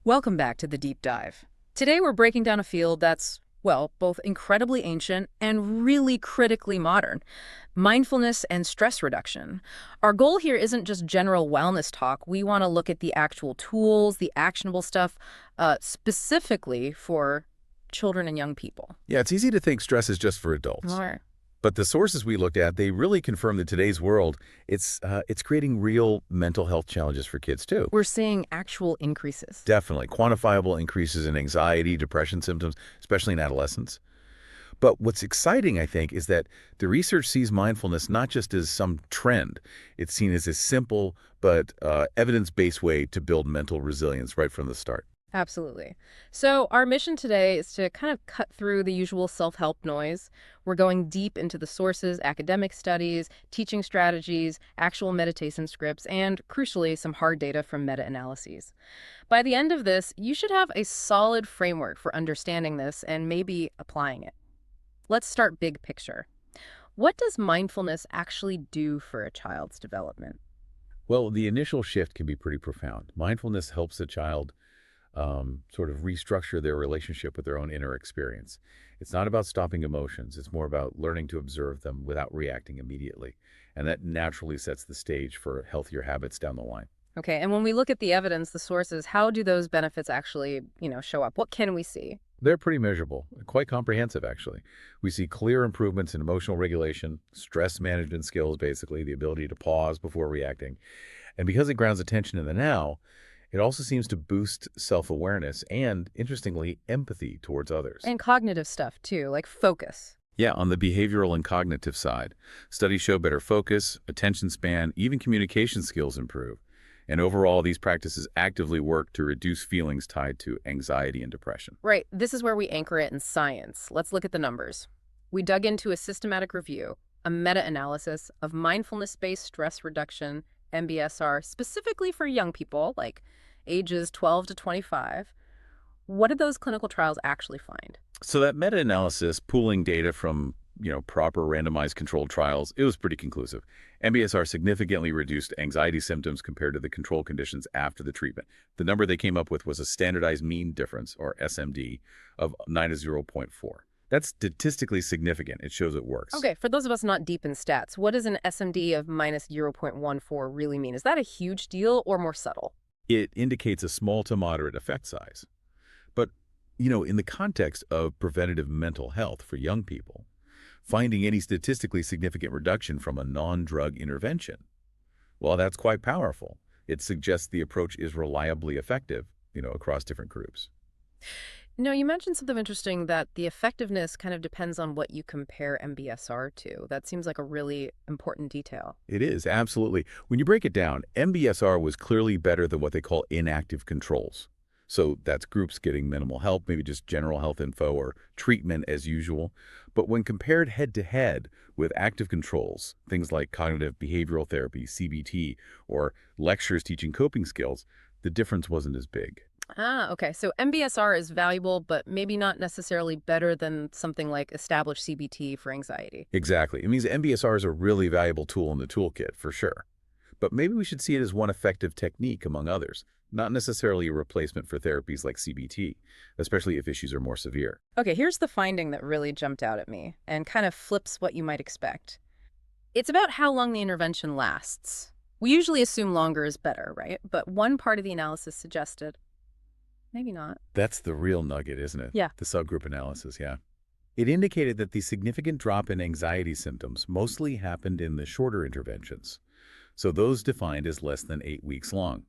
Welcome back to the deep dive. Today we're breaking down a field that's, well, both incredibly ancient and really critically modern: mindfulness and stress reduction. Our goal here isn't just general wellness talk. We want to look at the actual tools, the actionable stuff, specifically for children and young people. Yeah, it's easy to think stress is just for adults. Or, But the sources we looked at, they really confirm that today's world, it's creating real mental health challenges for kids too. we're seeing actual increases. Definitely quantifiable increases in anxiety, depression symptoms, especially in adolescents. But what's exciting, I think, is that the research sees mindfulness not just as some trend. It's seen as a simple but evidence-based way to build mental resilience right from the start. Absolutely. So our mission today is to kind of cut through the usual self-help noise. We're going deep into the sources, academic studies, teaching strategies, actual meditation scripts, and crucially, some hard data from meta-analyses. By the end of this, you should have a solid framework for understanding this and maybe applying it. Let's start big picture. What does mindfulness actually do for a child's development? Well, the initial shift can be pretty profound. Mindfulness helps a child sort of restructure their relationship with their own inner experience. It's not about stopping emotions. It's more about learning to observe them without reacting immediately. And that naturally sets the stage for healthier habits down the line. Okay, and when we look at the evidence, the sources, how do those benefits actually, show up? What can we see? They're pretty measurable, quite comprehensive, actually. We see clear improvements in emotional regulation, stress management skills, basically, the ability to pause before reacting. And because it grounds attention in the now, it also seems to boost self-awareness and, interestingly, empathy towards others. And cognitive stuff too, like focus. Yeah, on the behavioral and cognitive side, studies show better focus, attention span, even communication skills improve. And overall, these practices actively work to reduce feelings tied to anxiety and depression. Right, this is where we anchor it in science. Let's look at the numbers. We dug into a systematic review, a meta-analysis of mindfulness-based stress reduction, MBSR, specifically for young people, like ages 12 to 25. What did those clinical trials actually find? So that meta-analysis, pooling data from, proper randomized controlled trials, it was pretty conclusive. MBSR significantly reduced anxiety symptoms compared to the control conditions after the treatment. The number they came up with was a standardized mean difference, or SMD, of -0.4. That's statistically significant. It shows it works. Okay, for those of us not deep in stats, what does an SMD of -0.14 really mean? Is that a huge deal or more subtle? It indicates a small to moderate effect size. But, in the context of preventative mental health for young people, finding any statistically significant reduction from a non-drug intervention, well, that's quite powerful. It suggests the approach is reliably effective, across different groups. No, you mentioned something interesting that the effectiveness kind of depends on what you compare MBSR to. That seems like a really important detail. It is, absolutely. When you break it down, MBSR was clearly better than what they call inactive controls. So that's groups getting minimal help, maybe just general health info or treatment as usual. But when compared head-to-head with active controls, things like cognitive behavioral therapy, CBT, or lectures teaching coping skills, the difference wasn't as big. Ah, okay. So MBSR is valuable, but maybe not necessarily better than something like established CBT for anxiety. Exactly. It means MBSR is a really valuable tool in the toolkit, for sure. But maybe we should see it as one effective technique among others, not necessarily a replacement for therapies like CBT, especially if issues are more severe. Okay, here's the finding that really jumped out at me and kind of flips what you might expect. It's about how long the intervention lasts. We usually assume longer is better, right? But one part of the analysis suggested maybe not. That's the real nugget, isn't it? Yeah. The subgroup analysis, yeah. It indicated that the significant drop in anxiety symptoms mostly happened in the shorter interventions, so those defined as less than 8 weeks long.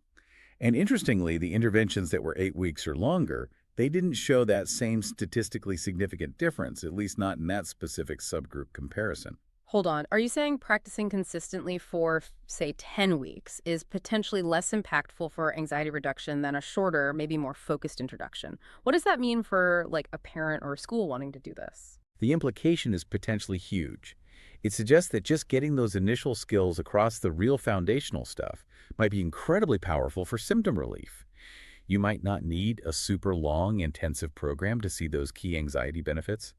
And interestingly, the interventions that were 8 weeks or longer, they didn't show that same statistically significant difference, at least not in that specific subgroup comparison. Hold on. Are you saying practicing consistently for, say, 10 weeks is potentially less impactful for anxiety reduction than a shorter, maybe more focused introduction? What does that mean for, like, a parent or a school wanting to do this? The implication is potentially huge. It suggests that just getting those initial skills across the real foundational stuff might be incredibly powerful for symptom relief. You might not need a super long, intensive program to see those key anxiety benefits.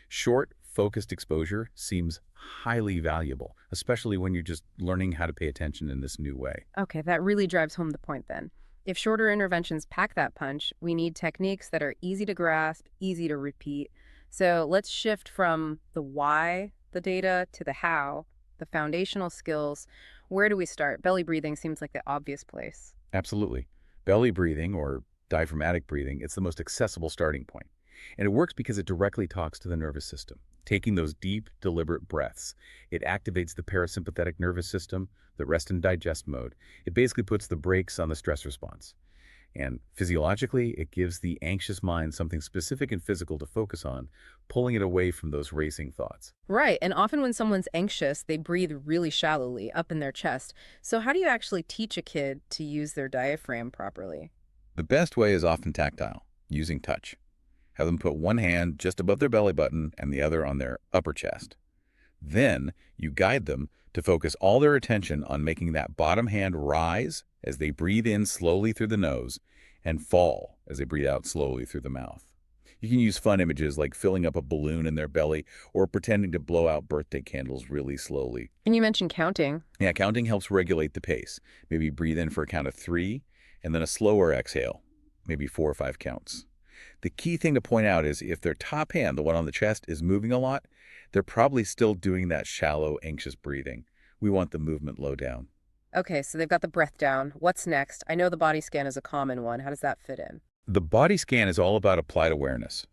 Short, focused exposure seems highly valuable, especially when you're just learning how to pay attention in this new way. Okay, that really drives home the point then. If shorter interventions pack that punch, we need techniques that are easy to grasp, easy to repeat. So let's shift from the why, the data, to the how, the foundational skills. Where do we start? Belly breathing seems like the obvious place. Absolutely. Belly breathing, or diaphragmatic breathing, it's the most accessible starting point. And it works because it directly talks to the nervous system. Taking those deep, deliberate breaths, it activates the parasympathetic nervous system, the rest and digest mode. It basically puts the brakes on the stress response. And physiologically, it gives the anxious mind something specific and physical to focus on, pulling it away from those racing thoughts. Right. And often when someone's anxious, they breathe really shallowly up in their chest. So, how do you actually teach a kid to use their diaphragm properly? The best way is often tactile, using touch. Have them put one hand just above their belly button and the other on their upper chest. Then you guide them to focus all their attention on making that bottom hand rise as they breathe in slowly through the nose and fall as they breathe out slowly through the mouth. You can use fun images like filling up a balloon in their belly or pretending to blow out birthday candles really slowly. And you mentioned counting. Yeah, counting helps regulate the pace. Maybe breathe in for a count of 3 and then a slower exhale, maybe 4 or 5 counts. The key thing to point out is if their top hand, the one on the chest, is moving a lot, they're probably still doing that shallow, anxious breathing. We want the movement low down. Okay, so they've got the breath down. What's next? I know the body scan is a common one. How does that fit in? The body scan is all about applied awareness,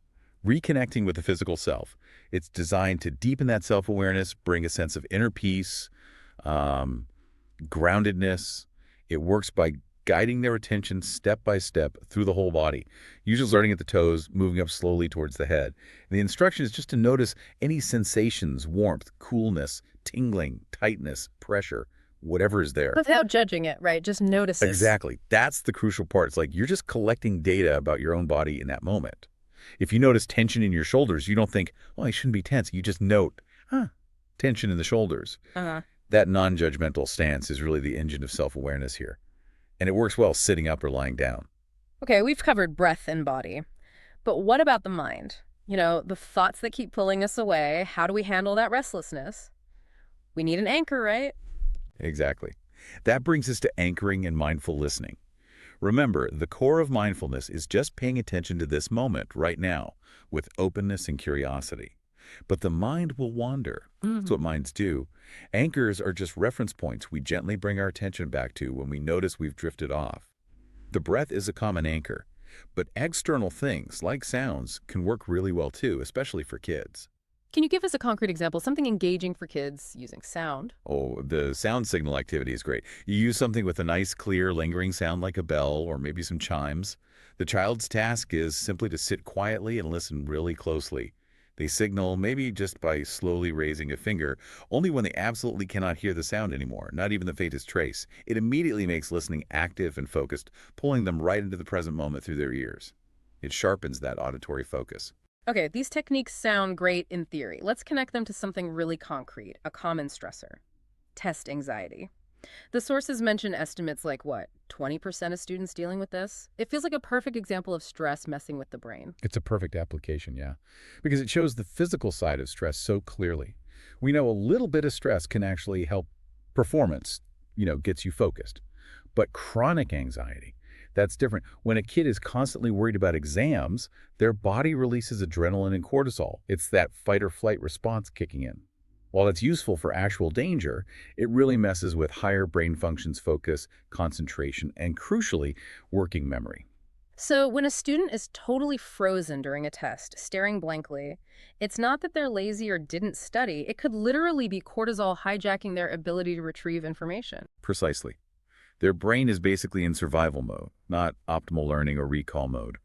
reconnecting with the physical self. It's designed to deepen that self-awareness, bring a sense of inner peace, um, groundedness. It works by guiding their attention step by step through the whole body, usually starting at the toes, moving up slowly towards the head. And the instruction is just to notice any sensations, warmth, coolness, tingling, tightness, pressure, whatever is there. Without judging it, right? Just notice it. Exactly. That's the crucial part. It's like you're just collecting data about your own body in that moment. If you notice tension in your shoulders, you don't think, oh, I shouldn't be tense. You just note, tension in the shoulders. Uh-huh. That non-judgmental stance is really the engine of self-awareness here. And it works well sitting up or lying down. Okay, we've covered breath and body. But what about the mind? You know, the thoughts that keep pulling us away. How do we handle that restlessness? We need an anchor, right? Exactly. That brings us to anchoring and mindful listening. Remember, the core of mindfulness is just paying attention to this moment right now with openness and curiosity. But the mind will wander. That's what minds do. Anchors are just reference points we gently bring our attention back to when we notice we've drifted off. The breath is a common anchor, but external things like sounds can work really well too, especially for kids. Can you give us a concrete example, something engaging for kids using sound? Oh, the sound signal activity is great. You use something with a nice, clear, lingering sound like a bell or maybe some chimes. The child's task is simply to sit quietly and listen really closely. They signal, maybe just by slowly raising a finger, only when they absolutely cannot hear the sound anymore, not even the faintest trace. It immediately makes listening active and focused, pulling them right into the present moment through their ears. It sharpens that auditory focus. Okay, these techniques sound great in theory. Let's connect them to something really concrete, a common stressor. Test anxiety. The sources mention estimates like what, 20% of students dealing with this? It feels like a perfect example of stress messing with the brain. It's a perfect application, yeah, because it shows the physical side of stress so clearly. We know a little bit of stress can actually help performance, gets you focused. But chronic anxiety, that's different. When a kid is constantly worried about exams, their body releases adrenaline and cortisol. It's that fight or flight response kicking in. While it's useful for actual danger, it really messes with higher brain functions, focus, concentration, and crucially, working memory. So, when a student is totally frozen during a test, staring blankly, it's not that they're lazy or didn't study. It could literally be cortisol hijacking their ability to retrieve information. Precisely. Their brain is basically in survival mode, not optimal learning or recall mode.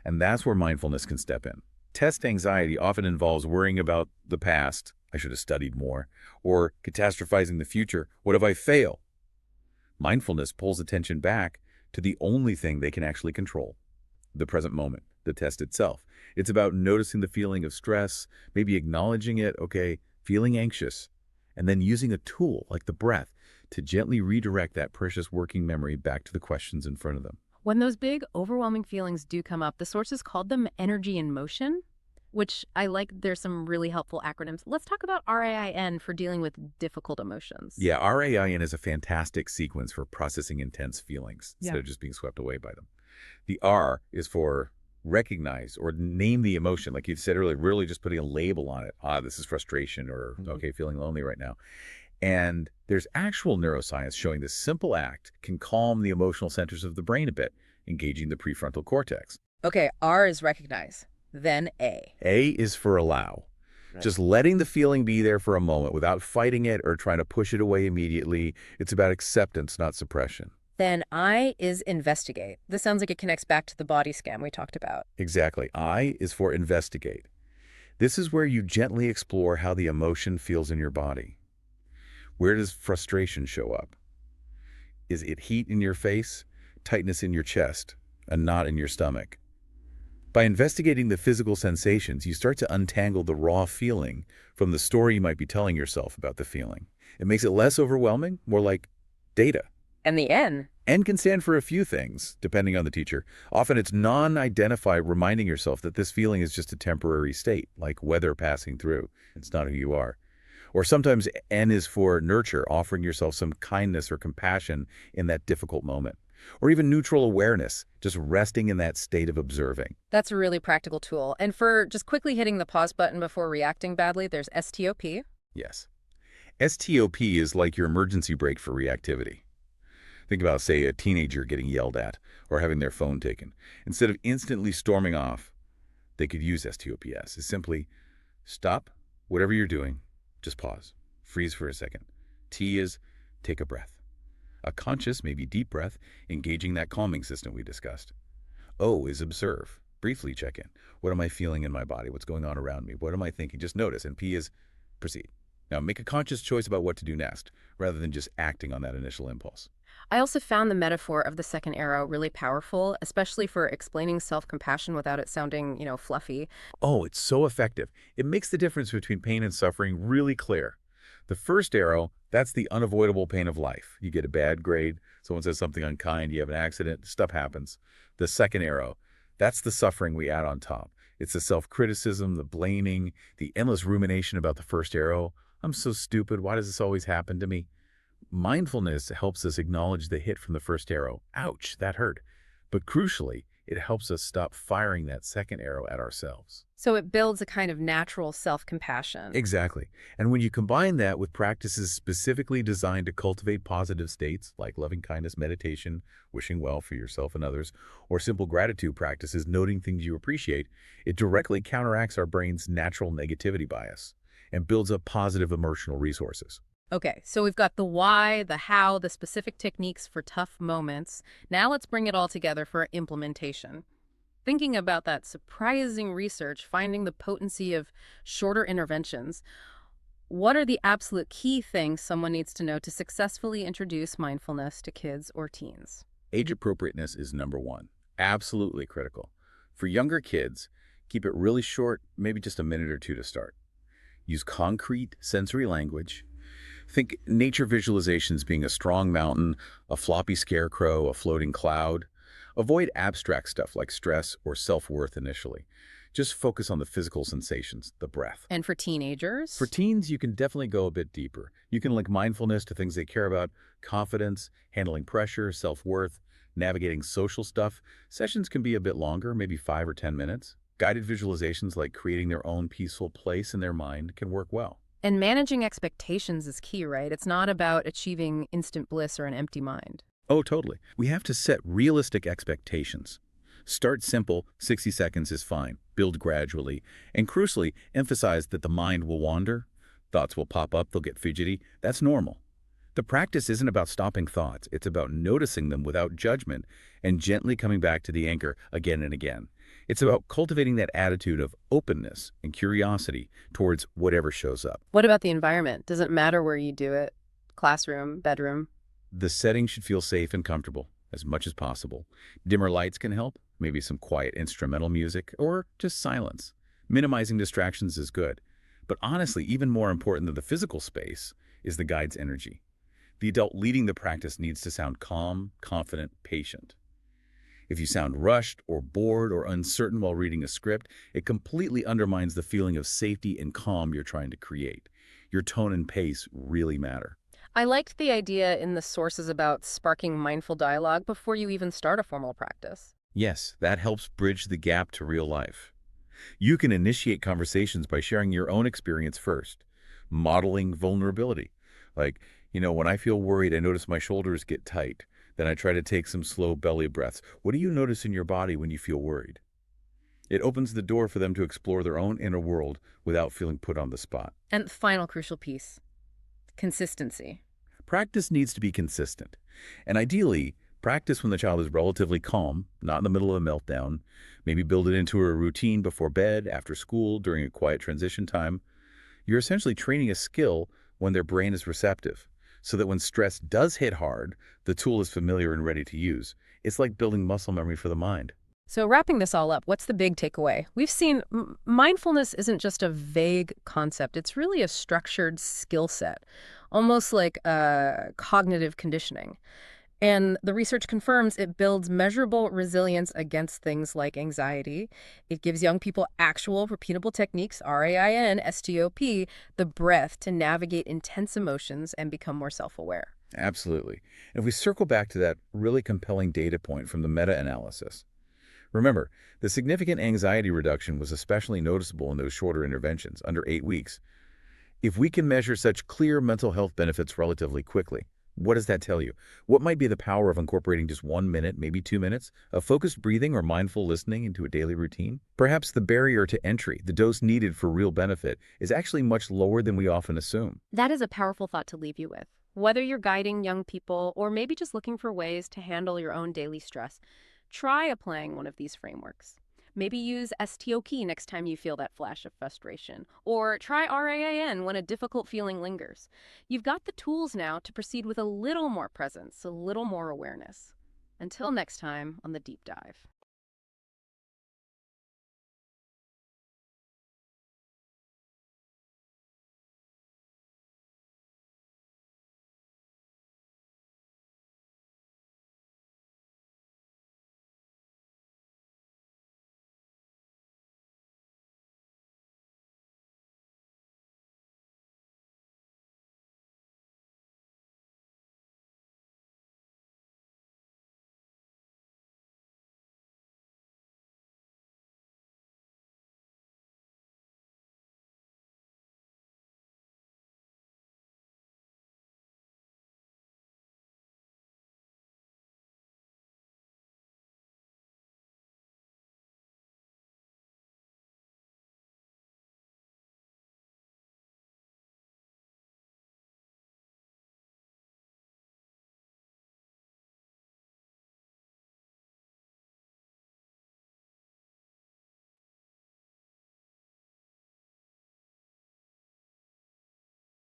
And that's where mindfulness can step in. Test anxiety often involves worrying about the past, I should have studied more, or catastrophizing the future, what if I fail? Mindfulness pulls attention back to the only thing they can actually control, the present moment, the test itself. It's about noticing the feeling of stress, maybe acknowledging it, okay, feeling anxious, and then using a tool like the breath to gently redirect that precious working memory back to the questions in front of them. When those big, overwhelming feelings do come up, the sources called them energy in motion. which I like. There's some really helpful acronyms. Let's talk about RAIN for dealing with difficult emotions. Yeah, RAIN is a fantastic sequence for processing intense feelings Yeah. instead of just being swept away by them. The R is for recognize or name the emotion. Like you said earlier, really just putting a label on it. Ah, this is frustration or, okay, feeling lonely right now. And there's actual neuroscience showing this simple act can calm the emotional centers of the brain a bit, engaging the prefrontal cortex. Okay, R is recognize, then A. A is for allow. Right. Just letting the feeling be there for a moment without fighting it or trying to push it away immediately. It's about acceptance, not suppression. Then I is investigate. This sounds like it connects back to the body scan we talked about. Exactly. I is for investigate. This is where you gently explore how the emotion feels in your body. Where does frustration show up? Is it heat in your face, tightness in your chest, a knot in your stomach? By investigating the physical sensations, you start to untangle the raw feeling from the story you might be telling yourself about the feeling. It makes it less overwhelming, more like data. And the N. N can stand for a few things, depending on the teacher. Often it's non-identified, reminding yourself that this feeling is just a temporary state, like weather passing through. It's not who you are. Or sometimes N is for nurture, offering yourself some kindness or compassion in that difficult moment. Or even neutral awareness, just resting in that state of observing. That's a really practical tool. And for just quickly hitting the pause button before reacting badly, there's STOP. Yes. STOP is like your emergency brake for reactivity. Think about, say, a teenager getting yelled at or having their phone taken. Instead of instantly storming off, they could use STOPS. It's simply stop whatever you're doing, just pause, freeze for a second. T is take a breath. A conscious, maybe deep breath, engaging that calming system we discussed. O is observe. Briefly check in. What am I feeling in my body? What's going on around me? What am I thinking? Just notice. And P is proceed. Now make a conscious choice about what to do next, rather than just acting on that initial impulse. I also found the metaphor of the second arrow really powerful, especially for explaining self-compassion without it sounding, fluffy. Oh, it's so effective. It makes the difference between pain and suffering really clear. The first arrow, that's the unavoidable pain of life. You get a bad grade, someone says something unkind, you have an accident, stuff happens. The second arrow, that's the suffering we add on top. It's the self-criticism, the blaming, the endless rumination about the first arrow. I'm so stupid. Why does this always happen to me? Mindfulness helps us acknowledge the hit from the first arrow. Ouch, that hurt. But crucially, it helps us stop firing that second arrow at ourselves. So it builds a kind of natural self-compassion. Exactly. And when you combine that with practices specifically designed to cultivate positive states, like loving kindness meditation, wishing well for yourself and others, or simple gratitude practices, noting things you appreciate, it directly counteracts our brain's natural negativity bias and builds up positive emotional resources. Okay, so we've got the why, the how, the specific techniques for tough moments. Now let's bring it all together for implementation. Thinking about that surprising research, finding the potency of shorter interventions, what are the absolute key things someone needs to know to successfully introduce mindfulness to kids or teens? Age appropriateness is number one. Absolutely critical. For younger kids, keep it really short, maybe just a minute or two to start. Use concrete sensory language. Think nature visualizations being a strong mountain, a floppy scarecrow, a floating cloud. Avoid abstract stuff like stress or self-worth initially. Just focus on the physical sensations, the breath. And for teenagers? For teens, you can definitely go a bit deeper. You can link mindfulness to things they care about, confidence, handling pressure, self-worth, navigating social stuff. Sessions can be a bit longer, maybe 5 or 10 minutes. Guided visualizations like creating their own peaceful place in their mind can work well. And managing expectations is key, right? It's not about achieving instant bliss or an empty mind. Oh, totally. We have to set realistic expectations. Start simple, 60 seconds is fine. Build gradually. And crucially, emphasize that the mind will wander. Thoughts will pop up, they'll get fidgety. That's normal. The practice isn't about stopping thoughts. It's about noticing them without judgment and gently coming back to the anchor again and again. It's about cultivating that attitude of openness and curiosity towards whatever shows up. What about the environment? Does it matter where you do it? Classroom, bedroom? The setting should feel safe and comfortable as much as possible. Dimmer lights can help, maybe some quiet instrumental music, or just silence. Minimizing distractions is good. But honestly, even more important than the physical space is the guide's energy. The adult leading the practice needs to sound calm, confident, patient. If you sound rushed or bored or uncertain while reading a script, it completely undermines the feeling of safety and calm you're trying to create. Your tone and pace really matter. I liked the idea in the sources about sparking mindful dialogue before you even start a formal practice. Yes, that helps bridge the gap to real life. You can initiate conversations by sharing your own experience first, modeling vulnerability. Like, when I feel worried, I notice my shoulders get tight. Then I try to take some slow belly breaths. What do you notice in your body when you feel worried? It opens the door for them to explore their own inner world without feeling put on the spot. And the final crucial piece, consistency. Practice needs to be consistent. And ideally, practice when the child is relatively calm, not in the middle of a meltdown. Maybe build it into a routine before bed, after school, during a quiet transition time. You're essentially training a skill when their brain is receptive, so that when stress does hit hard, the tool is familiar and ready to use. It's like building muscle memory for the mind. So wrapping this all up, what's the big takeaway? We've seen mindfulness isn't just a vague concept. It's really a structured skill set, almost like cognitive conditioning. And the research confirms it builds measurable resilience against things like anxiety. It gives young people actual repeatable techniques, RAIN, STOP, the breath to navigate intense emotions and become more self-aware. Absolutely. And if we circle back to that really compelling data point from the meta-analysis, remember, the significant anxiety reduction was especially noticeable in those shorter interventions, under 8 weeks. If we can measure such clear mental health benefits relatively quickly, what does that tell you? What might be the power of incorporating just 1 minute, maybe 2 minutes, of focused breathing or mindful listening into a daily routine? Perhaps the barrier to entry, the dose needed for real benefit, is actually much lower than we often assume. That is a powerful thought to leave you with. Whether you're guiding young people or maybe just looking for ways to handle your own daily stress, try applying one of these frameworks. Maybe use STOK next time you feel that flash of frustration, or try RAIN when a difficult feeling lingers. You've got the tools now to proceed with a little more presence, a little more awareness. Until next time on The Deep Dive.